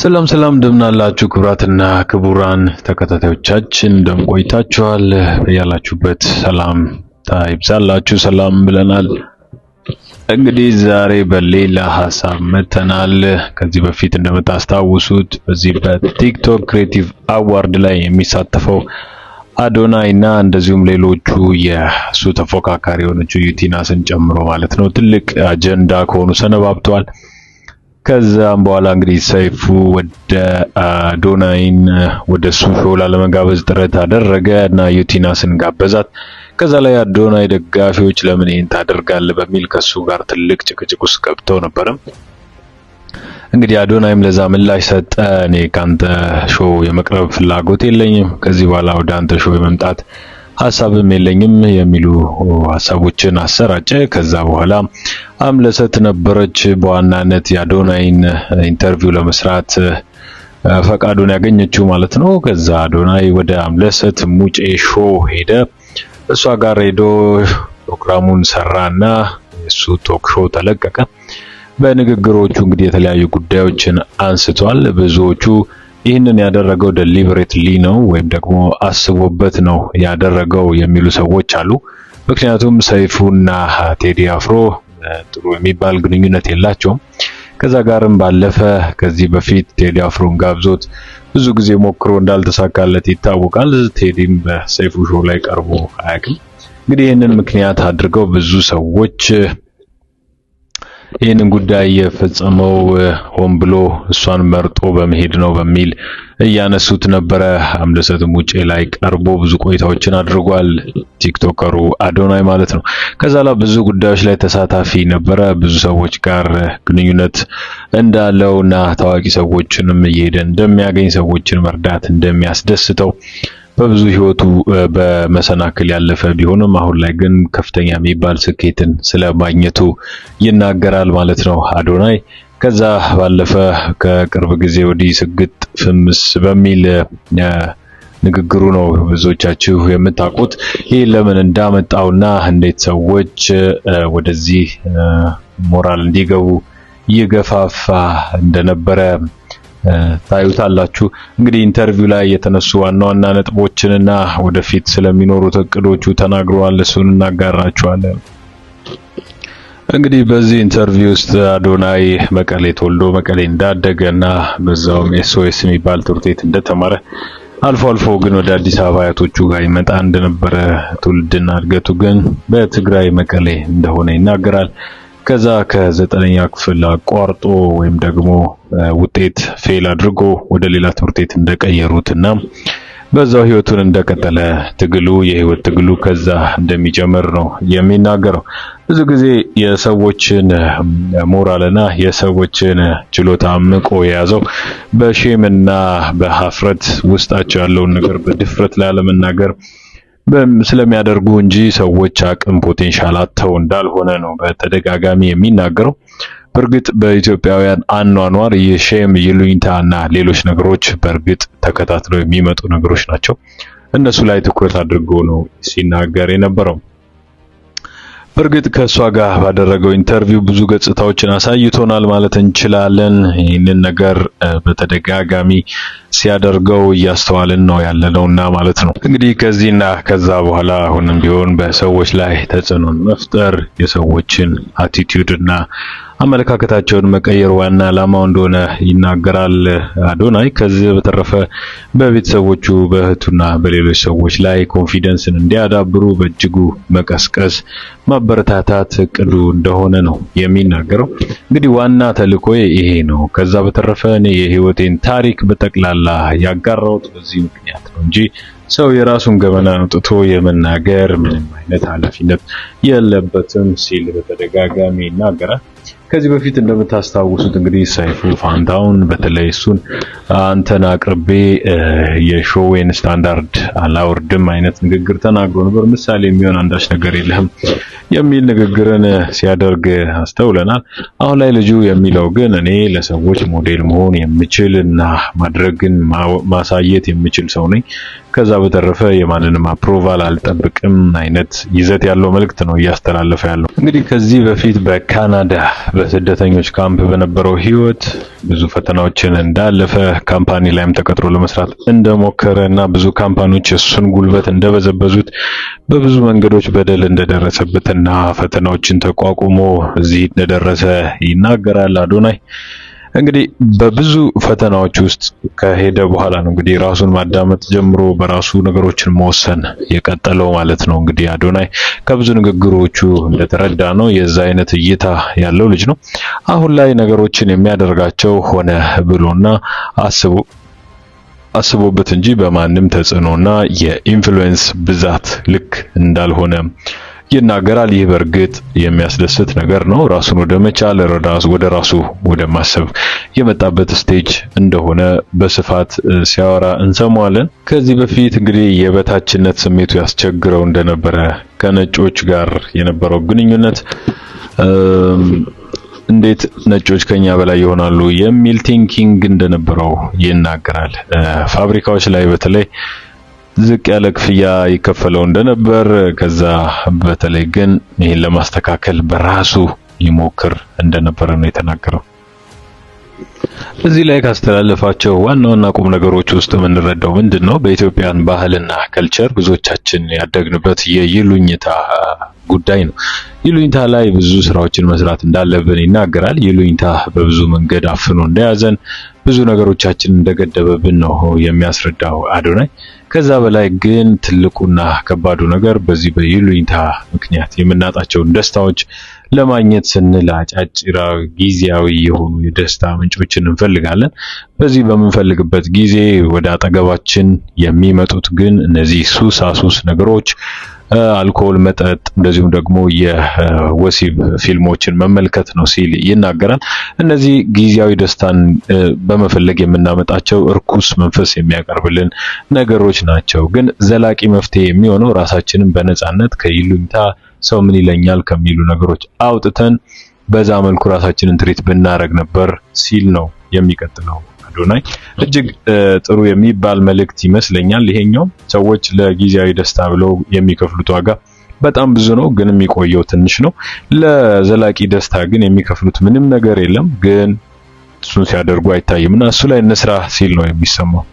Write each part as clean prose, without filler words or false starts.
ሰላም ሰላም እንደምናላችሁ ክቡራትና ክቡራን ተከታታዮቻችን እንደምን ቆይታችኋል? ያላችሁበት ሰላም ይብዛላችሁ ሰላም ብለናል። እንግዲህ ዛሬ በሌላ ሐሳብ መተናል። ከዚህ በፊት እንደምታስታውሱት በዚህ በቲክቶክ ክሬቲቭ አዋርድ ላይ የሚሳተፈው አዶናይ እና እንደዚሁም ሌሎቹ የሱ ተፎካካሪ የሆነችው ዩቲናስን ጨምሮ ማለት ነው ትልቅ አጀንዳ ከሆኑ ሰነባብተዋል። ከዛም በኋላ እንግዲህ ሰይፉ ወደ አዶናይን ወደ ሱ ሾው ለመጋበዝ ጥረት አደረገ እና ዩቲናስን ጋበዛት። ከዛ ላይ አዶናይ ደጋፊዎች ለምን ይሄን ታደርጋለህ በሚል ከሱ ጋር ትልቅ ጭቅጭቅ ውስጥ ገብተው ነበር። እንግዲህ አዶናይም ለዛ ምላሽ ሰጠ። እኔ ካንተ ሾው የመቅረብ ፍላጎት የለኝም፣ ከዚህ በኋላ ወደ አንተ ሾው የመምጣት ሐሳብም የለኝም የሚሉ ሐሳቦችን አሰራጨ። ከዛ በኋላ አምለሰት ነበረች በዋናነት የአዶናይን ኢንተርቪው ለመስራት ፈቃዱን ያገኘችው ማለት ነው። ከዛ አዶናይ ወደ አምለሰት ሙጬ ሾው ሄደ። እሷ ጋር ሄዶ ፕሮግራሙን ሰራና እሱ ቶክ ሾው ተለቀቀ። በንግግሮቹ እንግዲህ የተለያዩ ጉዳዮችን አንስቷል። ብዙዎቹ ይህንን ያደረገው ዴሊበሬትሊ ነው ወይም ደግሞ አስቦበት ነው ያደረገው የሚሉ ሰዎች አሉ። ምክንያቱም ሰይፉና ቴዲ አፍሮ ጥሩ የሚባል ግንኙነት የላቸውም። ከዛ ጋርም ባለፈ ከዚህ በፊት ቴዲ አፍሮን ጋብዞት ብዙ ጊዜ ሞክሮ እንዳልተሳካለት ይታወቃል። ቴዲም በሰይፉ ሾው ላይ ቀርቦ አያውቅም። እንግዲህ ይህንን ምክንያት አድርገው ብዙ ሰዎች ይህንን ጉዳይ የፈጸመው ሆን ብሎ እሷን መርጦ በመሄድ ነው በሚል እያነሱት ነበረ። አምለሰትም ውጪ ላይ ቀርቦ ብዙ ቆይታዎችን አድርጓል፣ ቲክቶከሩ አዶናይ ማለት ነው። ከዛ ላይ ብዙ ጉዳዮች ላይ ተሳታፊ ነበረ። ብዙ ሰዎች ጋር ግንኙነት እንዳለውና ታዋቂ ሰዎችንም እየሄደ እንደሚያገኝ፣ ሰዎችን መርዳት እንደሚያስደስተው በብዙ ህይወቱ በመሰናክል ያለፈ ቢሆንም አሁን ላይ ግን ከፍተኛ የሚባል ስኬትን ስለማግኘቱ ይናገራል ማለት ነው አዶናይ። ከዛ ባለፈ ከቅርብ ጊዜ ወዲህ ስግጥ ፍምስ በሚል ንግግሩ ነው ብዙዎቻችሁ የምታውቁት። ይህ ለምን እንዳመጣውና እንዴት ሰዎች ወደዚህ ሞራል እንዲገቡ ይገፋፋ እንደነበረ ታዩታላችሁ። እንግዲህ ኢንተርቪው ላይ የተነሱ ዋና ዋና ነጥቦችንና ወደፊት ስለሚኖሩት እቅዶቹ ተናግሯል። እሱን እናጋራችኋለን። እንግዲህ በዚህ ኢንተርቪው ውስጥ አዶናይ መቀሌ ተወልዶ መቀሌ እንዳደገና በዛውም ኤስኦኤስ የሚባል ትምህርት ቤት እንደተማረ አልፎ አልፎ ግን ወደ አዲስ አበባ አያቶቹ ጋር ይመጣ እንደነበረ፣ ትውልድና እድገቱ ግን በትግራይ መቀሌ እንደሆነ ይናገራል። ከዛ ከ9ኛ ክፍል አቋርጦ ወይም ደግሞ ውጤት ፌል አድርጎ ወደ ሌላ ትምህርት ቤት እንደቀየሩትና በዛው ህይወቱን እንደቀጠለ የህይወት ትግሉ ከዛ እንደሚጀምር ነው የሚናገረው። ብዙ ጊዜ የሰዎችን ሞራልና የሰዎችን ችሎታ አምቆ የያዘው በሼምና በሀፍረት ውስጣቸው ያለውን ነገር በድፍረት ላለመናገር ስለሚያደርጉ እንጂ ሰዎች አቅም ፖቴንሻል አጥተው እንዳልሆነ ነው በተደጋጋሚ የሚናገረው። በእርግጥ በኢትዮጵያውያን አኗኗር የሼም ይሉኝታና ሌሎች ነገሮች በእርግጥ ተከታትለው የሚመጡ ነገሮች ናቸው። እነሱ ላይ ትኩረት አድርጎ ነው ሲናገር የነበረው። በእርግጥ ከሷ ጋር ባደረገው ኢንተርቪው ብዙ ገጽታዎችን አሳይቶናል ማለት እንችላለን። ይህንን ነገር በተደጋጋሚ ሲያደርገው እያስተዋልን ነው ያለነውና ማለት ነው። እንግዲህ ከዚህና ከዛ በኋላ አሁንም ቢሆን በሰዎች ላይ ተጽዕኖን መፍጠር፣ የሰዎችን አቲቲዩድ እና አመለካከታቸውን መቀየር ዋና ዓላማው እንደሆነ ይናገራል አዶናይ። ከዚህ በተረፈ በቤተሰቦቹ በእህቱና በሌሎች ሰዎች ላይ ኮንፊደንስን እንዲያዳብሩ በእጅጉ መቀስቀስ፣ ማበረታታት እቅዱ እንደሆነ ነው የሚናገረው። እንግዲህ ዋና ተልእኮዬ ይሄ ነው። ከዛ በተረፈ እኔ የህይወቴን ታሪክ በጠቅላላ ያጋራሁት በዚህ ምክንያት ነው እንጂ ሰው የራሱን ገመና አውጥቶ የመናገር ምንም አይነት ኃላፊነት የለበትም ሲል በተደጋጋሚ ይናገራል። ከዚህ በፊት እንደምታስታውሱት እንግዲህ ሰይፉ ፋንታውን በተለይ እሱን አንተን አቅርቤ የሾዌን ስታንዳርድ አላወርድም አይነት ንግግር ተናግሮ ነበር። ምሳሌ የሚሆን አንዳች ነገር የለህም የሚል ንግግርን ሲያደርግ አስተውለናል። አሁን ላይ ልጁ የሚለው ግን እኔ ለሰዎች ሞዴል መሆን የምችልና ማድረግን ማሳየት የምችል ሰው ነኝ፣ ከዛ በተረፈ የማንንም አፕሮቫል አልጠብቅም አይነት ይዘት ያለው መልእክት ነው እያስተላለፈ ያለው። እንግዲህ ከዚህ በፊት በካናዳ በስደተኞች ካምፕ በነበረው ህይወት ብዙ ፈተናዎችን እንዳለፈ ካምፓኒ ላይም ተቀጥሮ ለመስራት እንደሞከረ እና ብዙ ካምፓኒዎች እሱን ጉልበት እንደበዘበዙት በብዙ መንገዶች በደል እንደደረሰበትና ፈተናዎችን ተቋቁሞ እዚህ እንደደረሰ ይናገራል አዶናይ። እንግዲህ በብዙ ፈተናዎች ውስጥ ከሄደ በኋላ ነው እንግዲህ ራሱን ማዳመጥ ጀምሮ በራሱ ነገሮችን መወሰን የቀጠለው ማለት ነው። እንግዲህ አዶናይ ከብዙ ንግግሮቹ እንደተረዳ ነው የዛ አይነት እይታ ያለው ልጅ ነው። አሁን ላይ ነገሮችን የሚያደርጋቸው ሆነ ብሎና አስቦበት እንጂ በማንም ተጽዕኖና የኢንፍሉዌንስ ብዛት ልክ እንዳልሆነ ይናገራል። ይህ በእርግጥ የሚያስደስት ነገር ነው። ራሱን ወደ መቻል ወደ ራሱ ወደ ማሰብ የመጣበት ስቴጅ እንደሆነ በስፋት ሲያወራ እንሰማዋለን። ከዚህ በፊት እንግዲህ የበታችነት ስሜቱ ያስቸግረው እንደነበረ ከነጮች ጋር የነበረው ግንኙነት እንዴት ነጮች ከኛ በላይ ይሆናሉ የሚል ቲንኪንግ እንደነበረው ይናገራል። ፋብሪካዎች ላይ በተለይ ዝቅ ያለ ክፍያ ይከፈለው እንደነበር፣ ከዛ በተለይ ግን ይሄን ለማስተካከል በራሱ ይሞክር እንደነበረ ነው የተናገረው። እዚህ ላይ ካስተላለፋቸው ዋና ቁም ነገሮች ውስጥ የምንረዳው ምንድነው? በኢትዮጵያን ባህልና ከልቸር ብዙዎቻችን ያደግንበት የይሉኝታ ጉዳይ ነው። ይሉኝታ ላይ ብዙ ስራዎችን መስራት እንዳለብን ይናገራል። ይሉኝታ በብዙ መንገድ አፍኖ እንደያዘን ብዙ ነገሮቻችን እንደገደበብን ነው የሚያስረዳው አዶናይ። ከዛ በላይ ግን ትልቁና ከባዱ ነገር በዚህ በይሉኝታ ምክንያት የምናጣቸውን ደስታዎች ለማግኘት ስንል አጫጭር ጊዜያዊ የሆኑ የደስታ ምንጮችን እንፈልጋለን። በዚህ በምንፈልግበት ጊዜ ወደ አጠገባችን የሚመጡት ግን እነዚህ ሱሳሱስ ነገሮች አልኮል፣ መጠጥ እንደዚሁም ደግሞ የወሲብ ፊልሞችን መመልከት ነው ሲል ይናገራል። እነዚህ ጊዜያዊ ደስታን በመፈለግ የምናመጣቸው እርኩስ መንፈስ የሚያቀርብልን ነገሮች ናቸው። ግን ዘላቂ መፍትሄ የሚሆነው ራሳችንን በነጻነት ከይሉኝታ ሰው ምን ይለኛል ከሚሉ ነገሮች አውጥተን በዛ መልኩ ራሳችንን ትሪት ብናረግ ነበር ሲል ነው የሚቀጥለው አዶናይ። እጅግ ጥሩ የሚባል መልእክት ይመስለኛል ይሄኛው። ሰዎች ለጊዜያዊ ደስታ ብለው የሚከፍሉት ዋጋ በጣም ብዙ ነው፣ ግን የሚቆየው ትንሽ ነው። ለዘላቂ ደስታ ግን የሚከፍሉት ምንም ነገር የለም፣ ግን እሱን ሲያደርጉ አይታይምና እሱ ላይ እንስራ ሲል ነው የሚሰማው።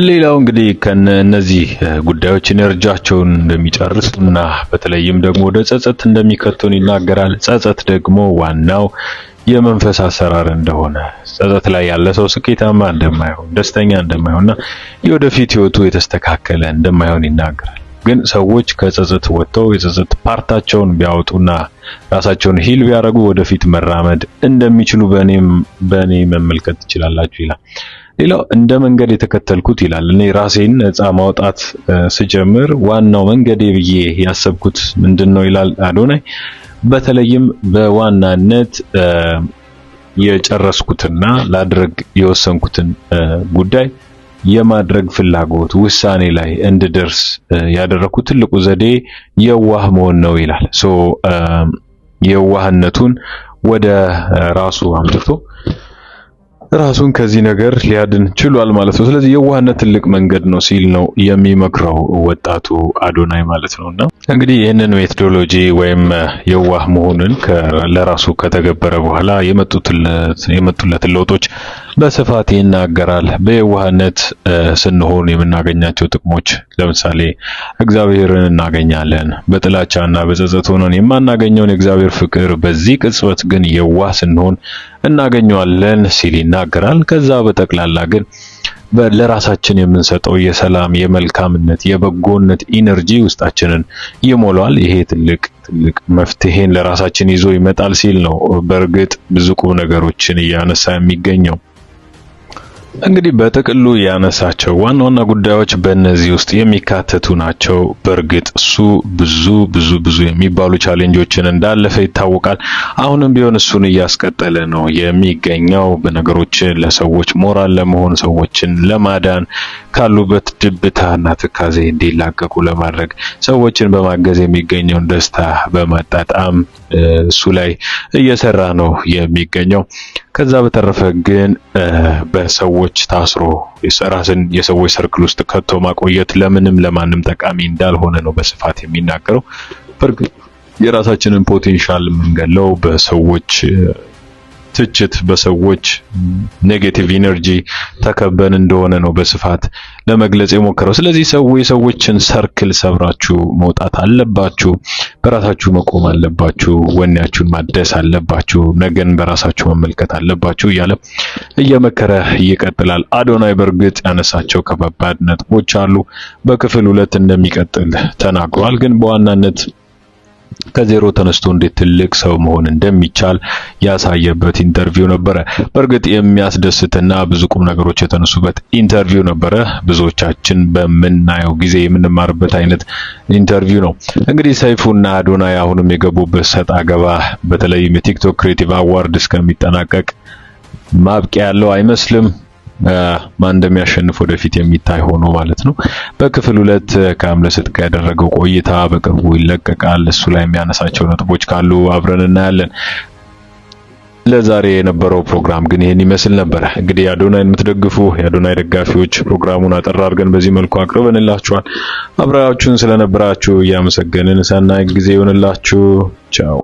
ሌላው እንግዲህ ከነዚህ ጉዳዮች ኢነርጂያቸውን እንደሚጨርሱና በተለይም ደግሞ ወደ ጸጸት እንደሚከቱን ይናገራል። ጸጸት ደግሞ ዋናው የመንፈስ አሰራር እንደሆነ፣ ጸጸት ላይ ያለ ሰው ስኬታማ እንደማይሆን፣ ደስተኛ እንደማይሆንና የወደፊት ህይወቱ የተስተካከለ እንደማይሆን ይናገራል። ግን ሰዎች ከጸጸት ወጥተው የጸጸት ፓርታቸውን ቢያወጡና ራሳቸውን ሂል ቢያደርጉ ወደፊት መራመድ እንደሚችሉ በእኔ መመልከት ትችላላችሁ ይላል። ሌላው እንደ መንገድ የተከተልኩት ይላል፣ እኔ ራሴን ነፃ ማውጣት ስጀምር ዋናው መንገዴ ብዬ ያሰብኩት ምንድነው ይላል አዶናይ። በተለይም በዋናነት የጨረስኩትና ላድርግ የወሰንኩትን ጉዳይ የማድረግ ፍላጎት ውሳኔ ላይ እንድደርስ ያደረኩት ትልቁ ዘዴ የዋህ መሆን ነው ይላል። የዋህነቱን ወደ ራሱ አምጥቶ ራሱን ከዚህ ነገር ሊያድን ችሏል ማለት ነው። ስለዚህ የዋህነት ትልቅ መንገድ ነው ሲል ነው የሚመክረው ወጣቱ አዶናይ ማለት ነውና እንግዲህ ይህንን ሜቶዶሎጂ የዋህ መሆንን ለራሱ ከተገበረ በኋላ የመጡለትን ለውጦች በስፋት ይናገራል። በየዋህነት ስንሆን የምናገኛቸው ጥቅሞች ለምሳሌ እግዚአብሔርን እናገኛለን። በጥላቻና በጸጸት ሆነን የማናገኘውን የእግዚአብሔር ፍቅር በዚህ ቅጽበት ግን የዋህ ስንሆን እናገኘዋለን ሲል ይናገራል። ከዛ በጠቅላላ ግን ለራሳችን የምንሰጠው የሰላም፣ የመልካምነት፣ የበጎነት ኢነርጂ ውስጣችንን ይሞላል። ይሄ ትልቅ መፍትሄን ለራሳችን ይዞ ይመጣል ሲል ነው በእርግጥ ብዙ ቁም ነገሮችን እያነሳ የሚገኘው። እንግዲህ በጥቅሉ ያነሳቸው ዋና ጉዳዮች በእነዚህ ውስጥ የሚካተቱ ናቸው። በእርግጥ እሱ ብዙ የሚባሉ ቻሌንጆችን እንዳለፈ ይታወቃል። አሁንም ቢሆን እሱን እያስቀጠለ ነው የሚገኘው። በነገሮችን ለሰዎች ሞራል ለመሆን፣ ሰዎችን ለማዳን፣ ካሉበት ድብታና ትካዜ እንዲላቀቁ ለማድረግ፣ ሰዎችን በማገዝ የሚገኘውን ደስታ በማጣጣም እሱ ላይ እየሰራ ነው የሚገኘው። ከዛ በተረፈ ግን በሰዎች ታስሮ ራስን የሰዎች ሰርክል ውስጥ ከቶ ማቆየት ለማንም ጠቃሚ እንዳልሆነ ነው በስፋት የሚናገረው። የራሳችንን ፖቴንሻል የምንገለው በሰዎች ትችት፣ በሰዎች ኔጌቲቭ ኢነርጂ ተከበን እንደሆነ ነው በስፋት ለመግለጽ የሞከረው። ስለዚህ የሰዎችን ሰርክል ሰብራችሁ መውጣት አለባችሁ፣ በራሳችሁ መቆም አለባችሁ፣ ወኔያችሁን ማደስ አለባችሁ፣ ነገን በራሳችሁ መመልከት አለባችሁ እያለ እየመከረ ይቀጥላል። አዶናይ በእርግጥ ያነሳቸው ከባባድ ነጥቦች አሉ። በክፍል 2 እንደሚቀጥል ተናግሯል። ግን በዋናነት ከዜሮ ተነስቶ እንዴት ትልቅ ሰው መሆን እንደሚቻል ያሳየበት ኢንተርቪው ነበረ። በእርግጥ የሚያስደስትና ብዙ ቁም ነገሮች የተነሱበት ኢንተርቪው ነበረ። ብዙዎቻችን በምናየው ጊዜ የምንማርበት አይነት ኢንተርቪው ነው። እንግዲህ ሰይፉና አዶናይ አሁንም የገቡበት ሰጣ ገባ በተለይም የቲክቶክ ክሬቲቭ አዋርድ እስከሚጠናቀቅ ማብቂያ ያለው አይመስልም። ማን እንደሚያሸንፍ ወደፊት የሚታይ ሆኖ ማለት ነው። በክፍል 2 ከአምለሰት ጋር ያደረገው ቆይታ በቅርቡ ይለቀቃል። እሱ ላይ የሚያነሳቸው ነጥቦች ካሉ አብረን እናያለን። ለዛሬ የነበረው ፕሮግራም ግን ይሄን ይመስል ነበር። እንግዲህ አዶናይን የምትደግፉ የአዶናይ ደጋፊዎች ፕሮግራሙን አጠር አድርገን በዚህ መልኩ አቅርበንላችኋል። አብራችሁን ስለነበራችሁ እያመሰገንን ሰናይ ጊዜ ይሁንላችሁ። ቻው።